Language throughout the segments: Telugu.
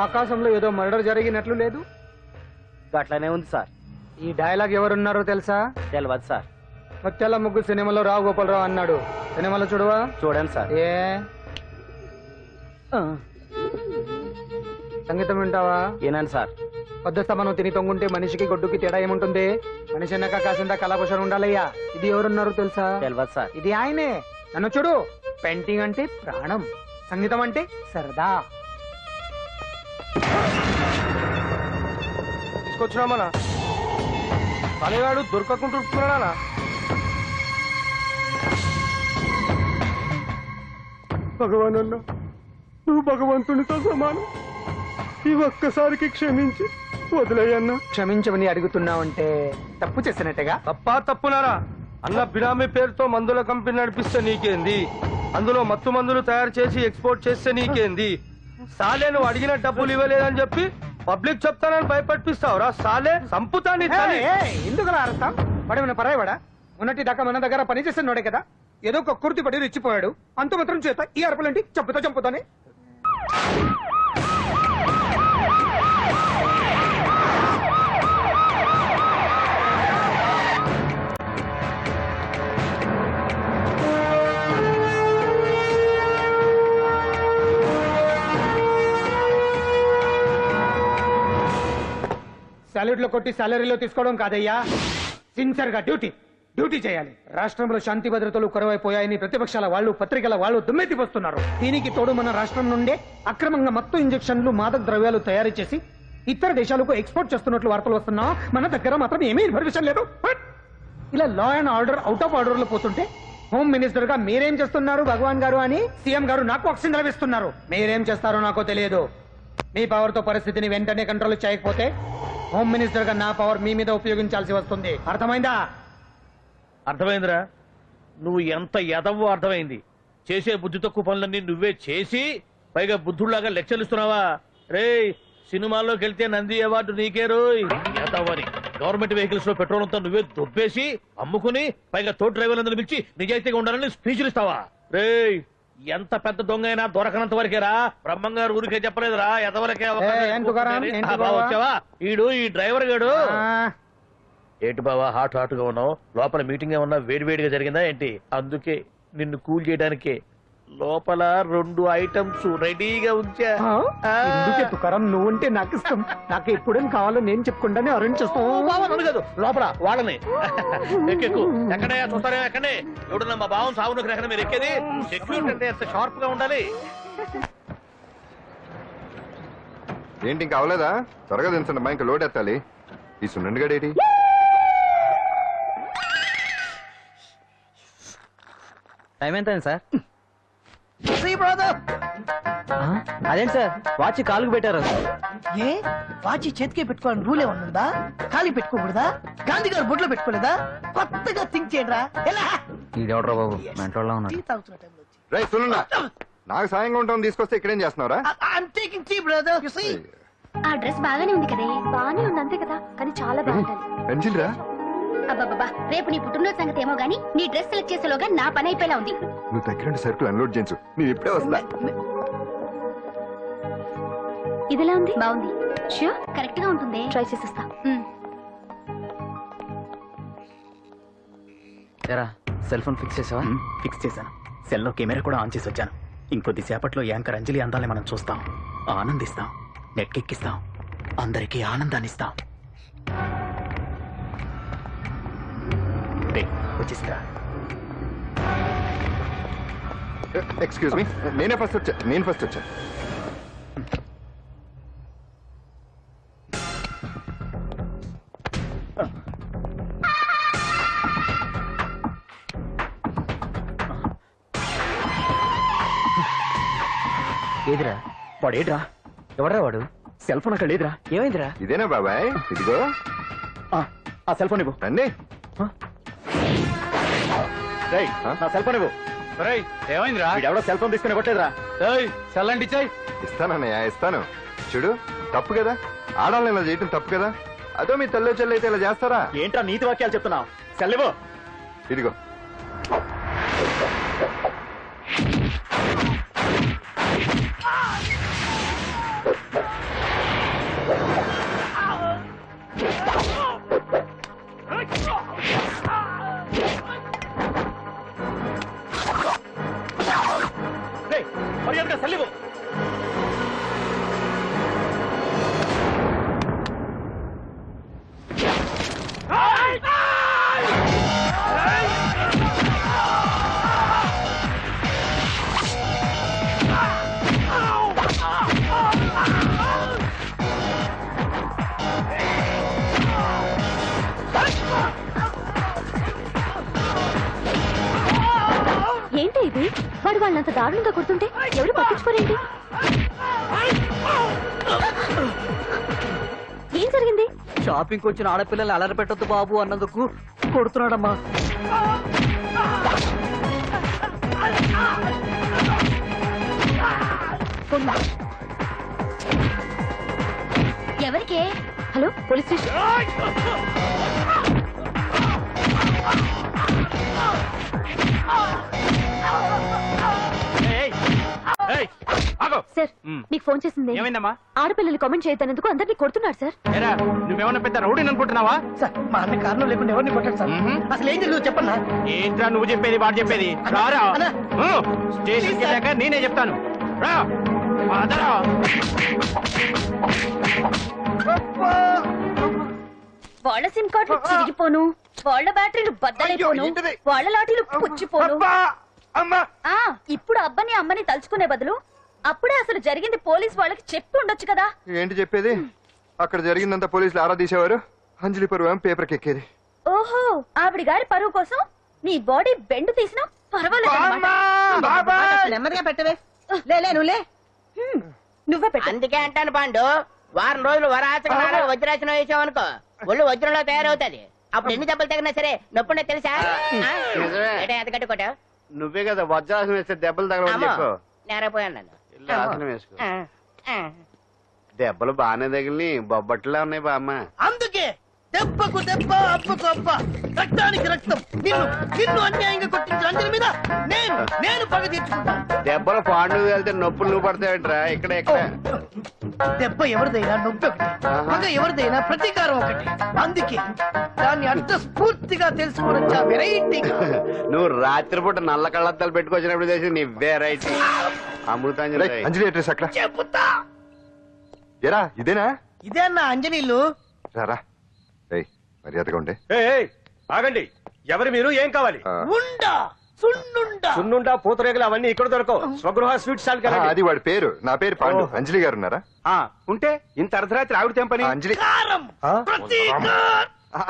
ఆకాశంలో ఏదో మర్డర్ జరిగినట్లు లేదు. అట్లానే ఉంది సార్. ఈ డైలాగ్ ఎవరున్నారో తెలుసా? తెలియదు సార్. ముత్యాల ముగ్గు సినిమాలో రావు గోపాలరావు అన్నాడు. సినిమాలో చూడవా? చూడండి సార్. ఏ సంగీతం వింటావా? ఏనండి సార్. పొద్దుస్తా మనం తిని తొంగుంటే మనిషికి గొడ్డుకి తేడా ఏముంటుంది? మనిషి అన్నాక కాసింత కళాభూషణ ఉండాలయ్యా. ఇది ఎవరున్నారు తెలుసా? తెలియదు సార్. ఇది ఆయనే. నన్ను చూడు. పెయింటింగ్ అంటే ప్రాణం, సంగీతం అంటే సరదా. తీసుకొచ్చినామనా పనివాడు దొరకకుంటున్నానా? భగవాన్ అన్న, నువ్వు భగవంతునితో సమానం. ఈ ఒక్కసారికి క్షమించి వదిలేయన్నా. క్షమించమని అడుగుతున్నావంటే తప్పు చేసినట్టుగా. తప్పునారా? అన్న బినామీ పేరుతో మందుల కంపెనీ నడిపిస్తే నీకేంది? అందులో మత్తు మందులు తయారు చేసి ఎక్స్పోర్ట్ చేస్తే నీకేంది? సాలే నువ్వు అడిగిన డబ్బులు ఇవ్వలేదని చెప్పి పబ్లిక్ చెప్తానని భయపడిపిస్తావురా? సాలే సంపుతాన్ని. ఎందుకు అర్థం? వాడేమైనా పరాయవాడా? ఉన్నట్టి దాకా మన దగ్గర పని చేస్తున్నాడే కదా. ఏదో ఒక కుర్తి పడి రెచ్చిపోయాడు. అంత మాత్రం చేత ఈ అరపలేంటి? చంపుతానే. సాలరీలో కొట్టి సాలరీలో తీసుకోవడం కాదయ్యా. సిన్సియర్ గా డ్యూటీ చేయాలి. రాష్ట్రంలో శాంతి భద్రతలు కరువైపోయాయని ప్రతిపక్షాల వాళ్ళు, పత్రికల వాళ్ళు దుమ్మెత్తిపోస్తున్నారు. దీనికి తోడు మన రాష్ట్రం నుండే అక్రమంగా మత్తు ఇంజెక్షన్లు, మాదక ద్రవ్యాలు తయారు చేసి ఇతర దేశాలకు ఎక్స్పోర్ట్ చేస్తున్నట్లు వార్తలు వస్తున్నా మన దగ్గర మాత్రం ఏమీ ఇన్ఫర్మేషన్ లేదు. ఇలా law and order out of order లో పోతుంటే హోమ్ మినిస్టర్ గా మీరేం చేస్తున్నారు భగవాన్ గారు అని సీఎం గారు నాకు ఆక్సిజన్ లభిస్తున్నారు. మీరేం చేస్తారో నాకు తెలియదు. మీ పవర్ తో పరిస్థితిని వెంటనే కంట్రోల్ చేయకపోతే హోమ్ మినిస్టర్ గా నా పవర్ మీ మీద ఉపయోగించాల్సి వస్తుంది. అర్థమైందా? అర్థమైందిరా. నువ్వు ఎంత ఎదవో అర్థమైంది. చేసే బుద్ధి తక్కువ పనులన్నీ నువ్వే చేసి పైగా బుద్ధుళ్లాగా లెక్చర్లు ఇస్తున్నావా? రేయ్, సినిమాల్లోకి వెళ్తే నంది అవార్డు నీకే రోయ్. ఎదవని గవర్నమెంట్ వెహికల్స్ లో పెట్రోల్ అంతా నువ్వే దొబ్బేసి అమ్ముకుని పైగా తోటి డ్రైవర్లందరూ పిలిచి నిజాయితీగా ఉండాలని స్పీచ్లు ఇస్తావా? రేయ్, ఎంత పెద్ద దొంగ అయినా దొరకనంత వరకేరా. బ్రహ్మంగారు ఊరికే చెప్పలేదురా, ఎదవరకే. వచ్చావా? ఈడు ఈ డ్రైవర్ గాడు. ఏంటి బావా హాట్ గా ఉన్నావు? లోపల మీటింగ్ ఏమన్నా వేడివేడిగా జరిగిందా ఏంటి? అందుకే నిన్ను కూల్ చేయడానికే లోపల 2 ఐటమ్స్ రెడీగా ఉంచా. నువ్వుంటే నాకు ఇష్టం. నాకు ఎప్పుడేం కావాలో నేను చెప్పుకుంటానే అరేంజ్ చేస్తాను. కాదు లోపల వాళ్ళని ఎక్కెక్కు. ఎక్కడయ్యా చూస్తారా? ఎక్కడే ఎవడన్నా మా బావం సాగునకు ఎక్కడ మీరు ఎక్కేది? సెక్యూరిటీ అంటే ఎంత షార్ప్ గా ఉండాలి. ఏంటి ఇంకా అవలేదా? త్వరగా దించండి మా, ఇంకా లోడ్ ఎత్తాలి. ఈ సున్నండి గడేటి టైం ఎంత సార్? అదేంటి సార్ వాచ్ కాలుకు పెట్టారు? ఏ వాచ్ చేతికే పెట్టుకోవాలని రూల్ ఏమన్నా? ఖాళీ పెట్టుకోకూడదా? గాంధీ గారు బొట్లో పెట్టుకోలేదా? కొత్తగా థింక్ చేయరా. ఇదెవడరా బాబు మెంటోళ్ళ ఉన్నాడు. రై సునండా, నాకు సాయంగా ఉంటాం తీసుకొస్తే ఇక్కడేం చేస్తున్నారా? ఆ డ్రెస్ బాగానే ఉంది కదే. బాగానే ఉంది అంతే కదా, కానీ చాలా బాగుంటుంది. పెన్సిల్ రా. అబ్బాబ్బా, రేపు నీ పుట్టినరోజు సంగతి ఏమో గానీ నీ డ్రెస్ సెలెక్ట్ చేసేలోగా నా పని అయిపోయేలా ఉంది. నువ్వు దగ్గర సరుకులు అన్లోడ్ చేయించు, నేను ఇప్పుడే వస్తా. ఇదిలా ఉంది? బాగుంది. ష్యూర్ కరెక్ట్ గా ఉంటుంది. ట్రై చేసేస్తా. సెల్ ఫోన్ ఫిక్స్ చేసావా? ఫిక్స్ చేశాను. సెల్లో కెమెరా కూడా ఆన్ చేసి వచ్చాను. ఇంకొద్ది సేపట్లో యాంకర్ అంజలి అందాలని మనం చూస్తాం, ఆనందిస్తాం, నెట్కెక్కిస్తాం, అందరికీ ఆనందాన్ని ఇస్తాం. వచ్చేసిందా? ఎక్స్క్యూజ్ మీ, నేను ఫస్ట్ వచ్చా. ఏదిరా వాడేడ్రా? ఎవడ్రా వాడు? సెల్ ఫోన్ అక్కడ లేదురా. ఏమైందిరా? ఇదేనా బాబాయ్? ఇదిగో ఆ సెల్ ఫోన్ ఇవ్వు. రండి. నా సెల్ ఫోన్ ఇవ్వు. ఏమైందిరా? ఎవడో సెల్ ఫోన్ తీసుకుని ఇవ్వట్లేదురా. సెల్ అంటే ఇచ్చాయి. ఇస్తానన్నయ్య, ఇస్తాను. చూడు, తప్పు కదా, ఆడాలని ఇలా చేయటం తప్పు కదా. అదో మీ తల్లో చెల్లి అయితే ఇలా చేస్తారా? ఏంట్రా నీతి వాక్యాలు చెప్తున్నావు? సెల్ ఇవ్వు. ఇదిగో. వాడు వాళ్ళంత దారుణంగా కొడుతుంటే ఎవరు పట్టించుకోరేంటి? ఏం జరిగింది? షాపింగ్ వచ్చిన ఆడపిల్లలు అలర పెట్టొద్దు బాబు అన్నందుకు కొడుతున్నాడమ్మా. ఎవరికే? Hello, police station. సార్, మీకు ఫోన్ చేసింది ఏమైందమ్మా? ఆడపిల్లలు కామెంట్ చేయొద్దన్నందుకు అందరినీ కొడుతున్నారు సార్. ఏరా, నువ్వేమన్నా పెద్ద రౌడీని అనుకుంటున్నావా? సార్ మా అన్న కారణం లేకుండా ఎవరిని కొట్టాడు సార్? అసలు ఏం తెలియదు చెప్పన్నా. ఏంట్రా నువ్వు చెప్పేది వాడు చెప్పేది? రారా అన్నా. స్టేషన్కి వెళ్ళాక నేనే చెప్తాను. రా పదరా. వాళ్ళ సిమ్ కార్డులు చిరిగిపోను, వాళ్ళ బ్యాటరీలు బద్దలైపోను, వాళ్ళ లాఠీలు పుచ్చిపోను. ఆ, ఇప్పుడు అబ్బని అమ్మని తలుచుకునే బదులు అప్పుడే అసలు జరిగింది పోలీస్ వాళ్ళకి చెప్పి ఉండొచ్చు కదా. ఏంటి చెప్పేది? అక్కడ జరిగిందంతా పోలీసులు ఆరా తీసేవారు, అంజలి పరువు పేపర్కి ఎక్కేది. ఓహో, ఆవిడ గారి పరువు కోసం నీ బాడీ బెండు తీసినా పర్వాలేదు. నెమ్మదిగా పెట్టవే. లే నువ్వులే. నువ్వే పెట్టు. అందుకే అంటాను పాండు, వారం రోజులు వరాచకనాలు వజ్రాసనం వేసావనుకో ఒళ్ళు వజ్రంలో తయారవుతుంది. అప్పుడు ఎన్ని దెబ్బలు తగినా సరే నొప్పుండే తెలుసా? ఎంత కట్టుకోటావు? నువ్వే కదా వజ్రాసనం వేస్తే దెబ్బలు తగలవని చెప్పు. నేరపోయాను నన్ను. ఆసనం వేసుకో. దెబ్బలు బాగానే తగిలి బొబ్బట్లా ఉన్నాయి బామ్మ. అందుకే దెబ్బకు దెబ్బ, అబ్బకు అబ్బ, రక్తానికి రక్తం. నిన్ను అన్యాయంగా కొట్టించిన అంజలి మీద నేను పగ తీర్చుకుంటాను. దెబ్బలు పాండు వెళ్తే నొప్పులు నువ్వు పడతాయంట్రా. ఇక్కడ దెబ్బ ఎవరిదైనా నొప్పి ఒకటి, పగ ఎవరిదైనా ప్రతీకారం ఒకటి. అందుకే దాన్ని అంత స్ఫూర్తిగా తెలుసుకోవడం వెరైటీ. నువ్వు రాత్రిపూట నల్ల కళ్ళద్దాలు పెట్టుకొచ్చినప్పుడు చేసి నీ వెరైటీ అమృతాంజలి. అంజలి అడ్రస్ అక్కడ చెబుతా. ఎరా ఇదేనా? ఇదే అన్న అంజనీలు. రారా మర్యాదగా ఉండే. ఆగండి, ఎవరు మీరు? ఏం కావాలి? ఉండా సున్నుండా సున్నుండా పూతరేగలు అవన్నీ ఇక్కడ దొరకవు. స్వగృహ స్వీట్ స్టాల్ కదా. అది వాడి పేరు. నా పేరు పాండు. అంజలి గారు ఉన్నారా? ఉంటే ఇంత అర్ధరాత్రి ఆవిడ తెంపని. అంజలి కారం ప్రతీకారం.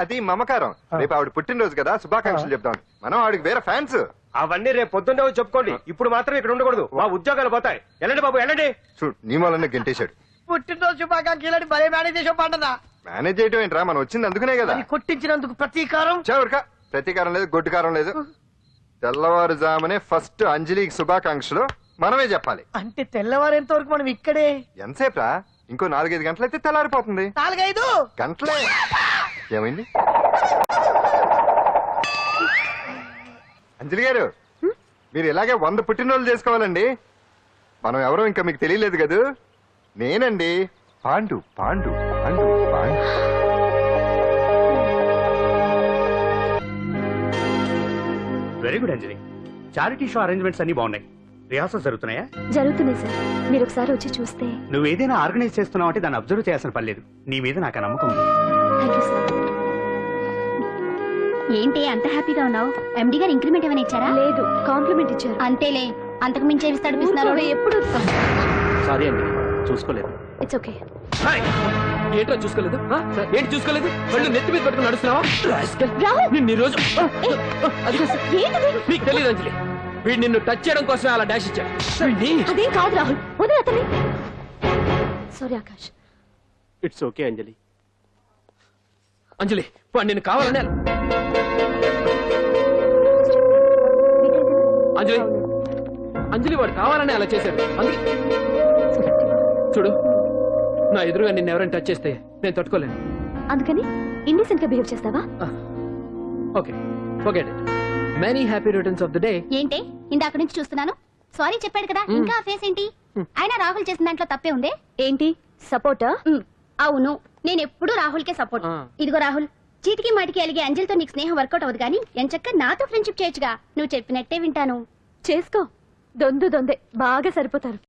అది మమకారం. రేపు ఆవిడ పుట్టినరోజు కదా, శుభాకాంక్షలు చెప్తాం. మనం ఆవిడకి వేరే ఫ్యాన్స్. అవన్నీ రేపు పొద్దున్నే వచ్చి చెప్పుకోండి. ఇప్పుడు మాత్రం ఇక్కడ ఉండకూడదు, మా ఉద్యోగాలు పోతాయి. వెళ్ళండి బాబు వెళ్ళండి. చూడు నీ మూలనే గెంటేశాడు. పుట్టినరోజు శుభాకాంక్షలు భలే మేనేజ్ చేసావు పంటదా. మేనేజ్ చేయటం ఏంట్రా, మనం వచ్చింది అందుకునే కదా. కొట్టించినందుకు ప్రతీకారం. చవరికా ప్రతీకారం లేదు, గొడ్డుకారం లేదు. తెల్లవారుజామునే ఫస్ట్ అంజలికి శుభాకాంక్షలు మనమే చెప్పాలి. అంటే తెల్లవారేంత వరకు మనం ఇక్కడే ఎంతసేపు రా? ఇంకో 4-5 గంటలైతే తెల్లారిపోతుంది. 4-5 గంటలే. ఏమైంది? అంజలి గారు, మీరు ఇలాగే 100 పుట్టినరోజులు చేసుకోవాలండి. మనం ఎవరో ఇంకా మీకు తెలియలేదు కదూ. నేనండి పాండు. పాండు పాండు పాండు. వెరీ గుడ్ అంజలి. చారిటీ షో అరేంజ్మెంట్స్ అన్ని బాగున్నాయి. రిహార్సల్స్ జరుగుతున్నాయా? జరుగుతున్నాయి సార్, మీరు ఒకసారి వచ్చి చూస్తే. నువ్వు ఏదైనా ఆర్గనైజ్ చేస్తున్నావు అంటే దాన్ని అబ్జర్వ్ చేయాల్సిన పని లేదు. నీ మీద నాకు నమ్మకం ఉంది. Thank you sir. ఏంటి అంత హ్యాపీగా ఉన్నావు? ఎండి గారు ఇంక్రిమెంట్ ఏమైనా ఇచ్చారా? లేదు, కాంప్లిమెంట్ ఇచ్చారు. అంతేలే, అంతకు మించి ఏమి తడిపిస్తున్నారు ఎప్పుడు. సారీ అండి, చూసుకోలేదు. It's okay. ఏంటో చూసుకోలేదు? ఏంటి చూసుకోలేదు? వాళ్ళు నెత్తి మీద పట్టుకుని నడుస్తున్నావా? నిన్ను ఈ రోజు నీకు తెలియదు అంజలి, వీడు నిన్ను టచ్ చేయడం కోసం అలా డాష్ ఇచ్చాడు. అదేం కాదు రాహుల్, వదిలే అతని. సారీ ఆకాష్. ఇట్స్ ఓకే అంజలి. అంజలి వాడు నిన్ను కావాలనే. అంజలి అంజలి వాడు కావాలనే అలా చేశాడు. అందుకే చూడు, నా ఎదురుగా నిన్ను ఎవరైనా టచ్ చేస్తే నేను తట్టుకోలేను. అందుకని ఇండిసెంట్ గా బిహేవ్ చేస్తావా? Okay okay. Many happy returns of the day. ఏంటి ఇందాక నుంచి చూస్తున్నాను. సారీ చెప్పాడు కదా, ఇంకా ఆ ఫేస్ ఏంటి? అయినా రాహుల్ చేసిన దాంట్లో తప్పే ఉంది. ఏంటి సపోర్టా? అవును, నేను ఎప్పుడు రాహుల్ కే సపోర్ట్. ఇదిగో రాహుల్, చీటికి మాటికి అలిగే అంజలితో నీకు స్నేహం వర్కౌట్ అవ్వదు కానీ ఎంచక్క నాతో ఫ్రెండ్షిప్ చేయొచ్చుగా. నువ్వు చెప్పినట్టే వింటాను. చేసుకో, దొందే బాగా సరిపోతారు.